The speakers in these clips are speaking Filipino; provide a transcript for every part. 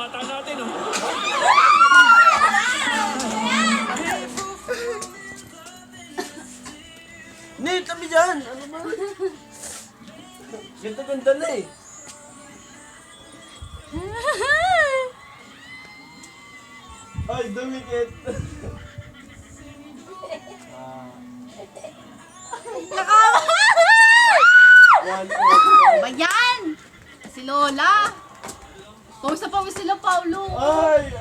bata natin, oh. Nate, kami dyan! Ano ba? Ganda-ganda na eh. Ay, dumikit. Ba yan? Si Lola. Pawis na pawis sila, Paulo. Ay!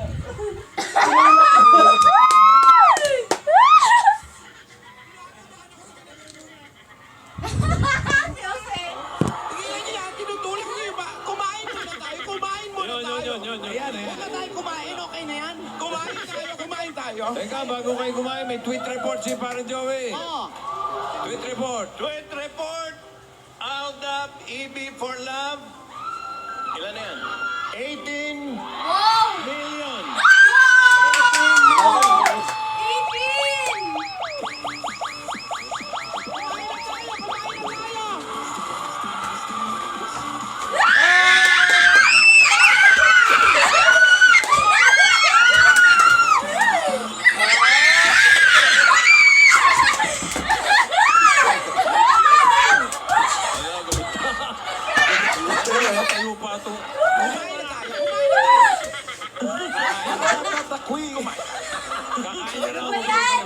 Si Jose. Tinutulak niyo ba? Kumain muna tayo, kumain muna tayo. Yun. Ayan, eh. Huwag na tayo kumain, okay na yan. Kumain tayo. Teka, bago kayo kumain, may tweet report si Parang Joey. Oo. Tweet report. Tweet report. Aldab, EB for love. Ilan na yan? 18 Wow! million. Wow! 18! Tayo pa ito. Kumain na tayo. Kakain na lang. Ba yan?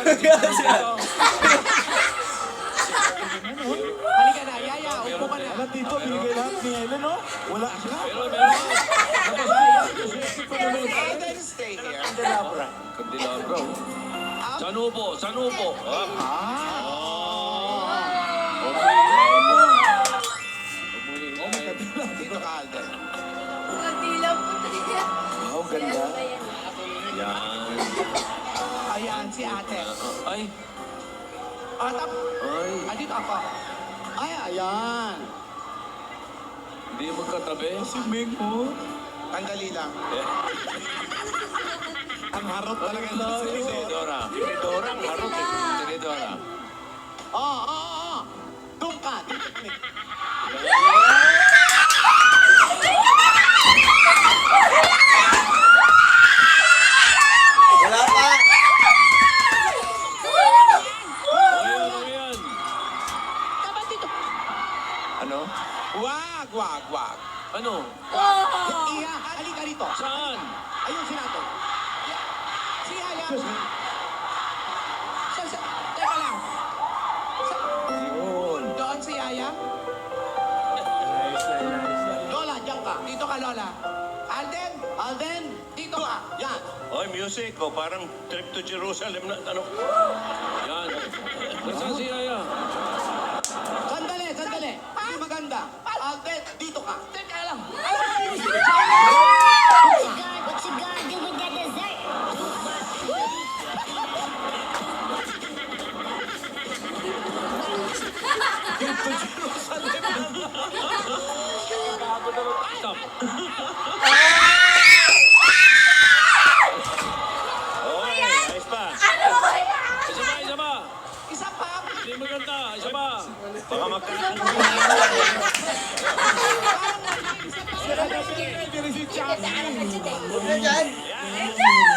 Mabitin! Halika na, Yaya, upo ka na. Tito, binigay lahat ni Ellen, no? Wala siya. Meron. Alden, stay here. Candelabra. Candelabra. Sanubo. Dito ka, Alden. Kandila po tayo. Oh, ganda. Yan. Ayan, si ate. Ay. Atap. Ay. Dito ako. Ay, ayan. Hindi magkatabi. Si Ming, oh. Tanggali lang. Ang harap talaga na. Tinidora. Tinidora, ang harot eh. Tinidora. Oo. Doon ka. Wala pa. Ano yan? Dapat dito. Ano? Wag. Ano? Iha, halika rito. Saan? Ayun si natin. Si Yaya. Teka lang. Yun. Doon si Yaya. Nice. Lola, diyan ka. Dito ka, Lola. Alden, dito ka. Yan. Oy, music. O, parang trip to Jerusalem na. Ano? Yan. Nasaan si Yaya? Sandali. Hindi maganda. Alden, dito ka. Teka lang. What you gonna do with that dessert? Stop. Okay, ayos pa. Isa pa. Isa pa. Hindi maganda. Isa pa. Baka magkakaroon. Huwag na dyan. Yan.